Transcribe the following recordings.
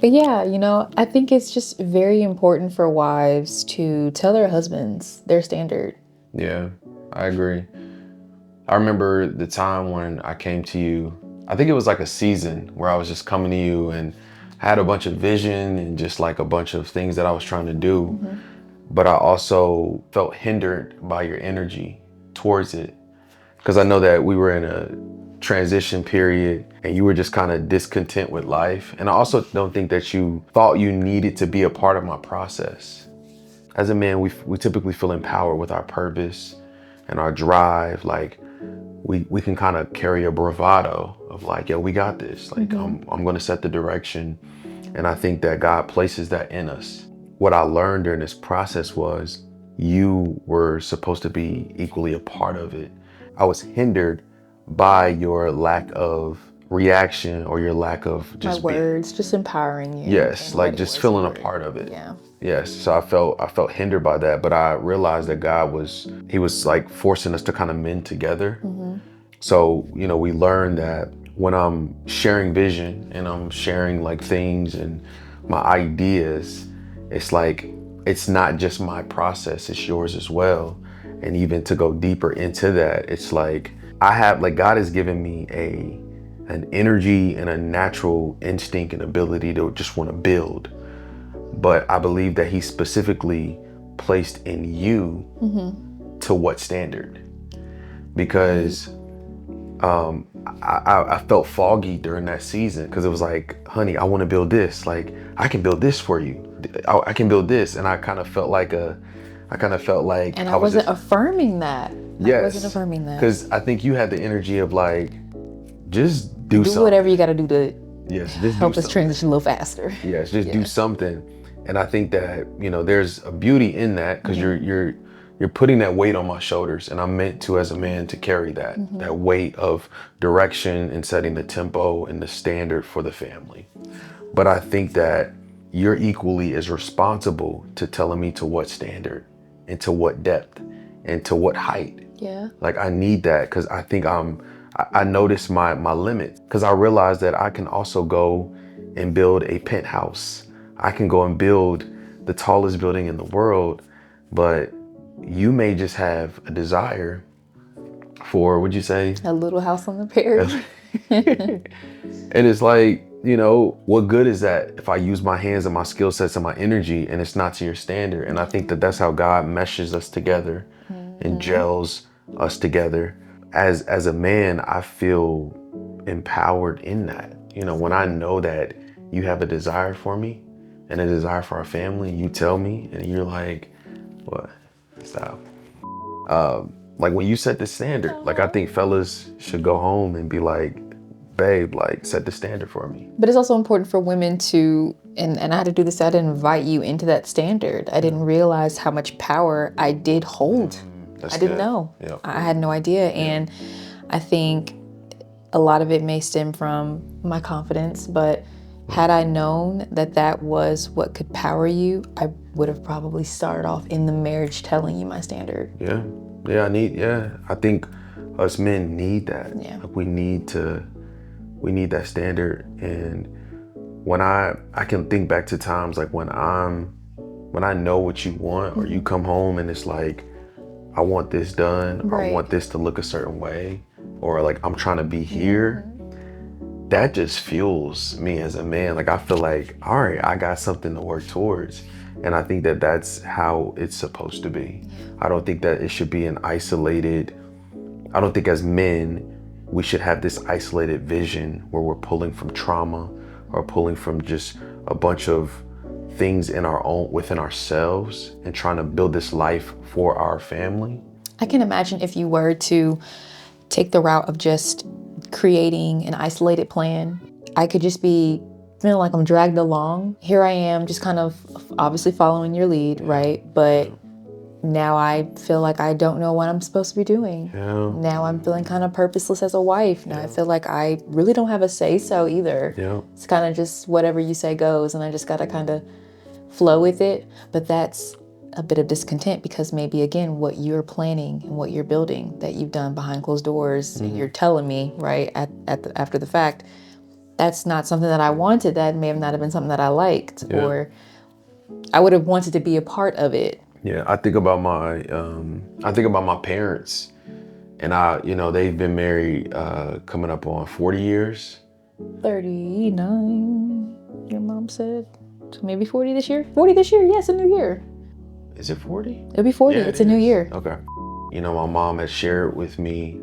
But yeah, I think it's just very important for wives to tell their husbands their standard. Yeah, I agree. I remember the time when I came to you. I think it was like a season where I was just coming to you and had a bunch of vision and just like a bunch of things that I was trying to do. Mm-hmm. But I also felt hindered by your energy towards it. Because I know that we were in a transition period and you were just kind of discontent with life. And I also don't think that you thought you needed to be a part of my process. As a man, we typically feel empowered with our purpose and our drive. Like we can kind of carry a bravado of like, yo, we got this. Like I'm going to set the direction. And I think that God places that in us. What I learned during this process was you were supposed to be equally a part of it. I was hindered by your lack of reaction or your lack of My just words, just empowering you. yes, And like what it just was you feeling a were. part of it. Yeah. Yes. So I felt hindered by that, but I realized that he was like forcing us to kind of mend together. Mm-hmm. So, we learned that when I'm sharing vision and I'm sharing like things and my ideas, it's like, it's not just my process, it's yours as well. And even to go deeper into that, it's like, God has given me an energy and a natural instinct and ability to just want to build. But I believe that he specifically placed in you to what standard? Because I felt foggy during that season because it was like, honey, I want to build this. Like, I can build this for you. I can build this. And I kind of felt like And I I was wasn't just, affirming that. I wasn't yes. affirming that. Because I think you had the energy of like, just do something. Whatever you got to do to Yes, just help do us something. transition a little faster. Yes, just do something. And I think that, there's a beauty in that because you're putting that weight on my shoulders, and I'm meant to, as a man, to carry that weight of direction and setting the tempo and the standard for the family. But I think that you're equally as responsible to telling me to what standard and to what depth and to what height. Yeah. Like, I need that because I think I notice my limit, because I realize that I can also go and build a penthouse. I can go and build the tallest building in the world, but you may just have a desire for, would you say? A little house on the prairie. And it's like, what good is that if I use my hands and my skill sets and my energy and it's not to your standard? And I think that that's how God meshes us together and gels us together. As a man, I feel empowered in that. When I know that you have a desire for me and a desire for our family, you tell me and you're like, what? Stop. Like when you set the standard, like I think fellas should go home and be like, babe, like set the standard for me. But it's also important for women to, and I had to do this, I had to invite you into that standard. I didn't realize how much power I did hold. I didn't know. Yep. I had no idea. And I think a lot of it may stem from my confidence, but had I known that that was what could power you, I would have probably started off in the marriage telling you my standard. Yeah. I think us men need that. Yeah. Like we need that standard. And when I can think back to times like when I know what you want, or you come home and it's like, I want this done, or I want this to look a certain way, or like I'm trying to be here. That just fuels me as a man. Like I feel like, all right, I got something to work towards. And I think that that's how it's supposed to be. I don't think that it should be I don't think as men, we should have this isolated vision where we're pulling from trauma or pulling from just a bunch of things within ourselves and trying to build this life for our family. I can imagine if you were to take the route of just creating an isolated plan, I could just be feeling like I'm dragged along. Here I am, just kind of obviously following your lead, right? But now I feel like I don't know what I'm supposed to be doing. Yeah. Now I'm feeling kind of purposeless as a wife. Now I feel like I really don't have a say-so either. Yeah. It's kind of just whatever you say goes, and I just got to kind of flow with it. But that's a bit of discontent because maybe, again, what you're planning and what you're building that you've done behind closed doors, and you're telling me, right, after the fact, that's not something that I wanted. That may have not have been something that I liked, Yeah. or I would have wanted to be a part of it. Yeah, I think about my parents, and they've been married coming up on 40 years. 39, your mom said. So maybe 40 this year? 40 this year? Yes, a new year. Is it 40? It'll be 40. Yeah, It's a new year. Okay. My mom has shared with me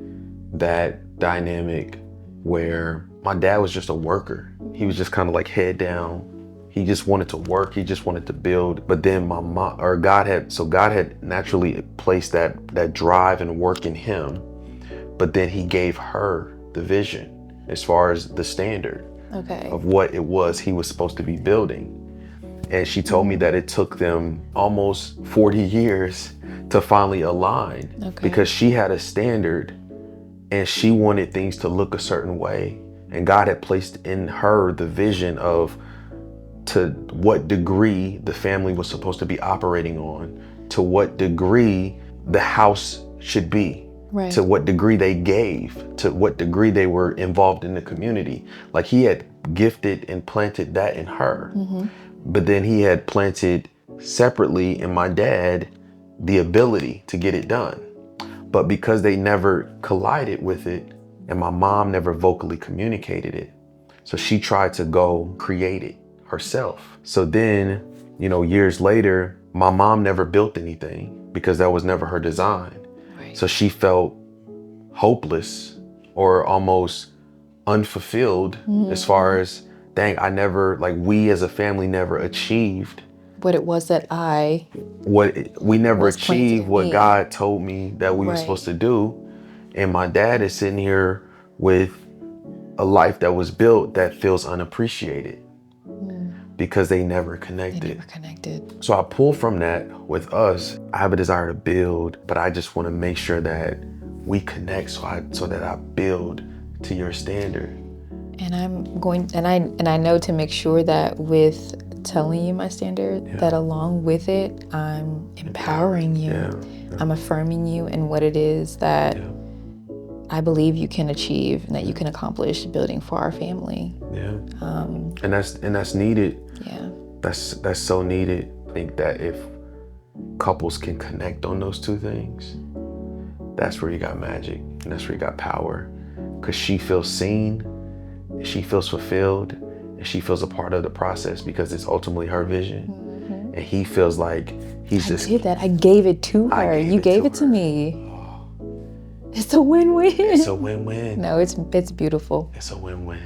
that dynamic where my dad was just a worker. He was just kind of like head down. He just wanted to work. He just wanted to build. But then God had naturally placed that drive and work in him. But then he gave her the vision as far as the standard of what it was he was supposed to be building. And she told me that it took them almost 40 years to finally align because she had a standard and she wanted things to look a certain way. And God had placed in her the vision of to what degree the family was supposed to be operating on, to what degree the house should be, to what degree they gave, to what degree they were involved in the community. Like he had gifted and planted that in her. But then he had planted separately in my dad the ability to get it done. But because they never collided with it and my mom never vocally communicated it, so she tried to go create it herself. So then, years later, my mom never built anything because that was never her design. So she felt hopeless or almost unfulfilled as far as, dang, we as a family never achieved what it was that we never achieved what me. God told me that we were supposed to do. And my dad is sitting here with a life that was built that feels unappreciated because they never connected. So I pull from that with us. I have a desire to build, but I just want to make sure that we connect so that I build to your standard. And I know to make sure that with telling you my standard, that along with it, I'm empowering you. I'm affirming you in what it is that I believe you can achieve and that you can accomplish building for our family. And that's needed. That's so needed. I think that if couples can connect on those two things, that's where you got magic and that's where you got power. Because she feels seen, she feels fulfilled, and she feels a part of the process because it's ultimately her vision. And he feels like I did that. I gave it to her. You gave it to me. It's a win-win. It's a win-win. No, it's beautiful. It's a win-win.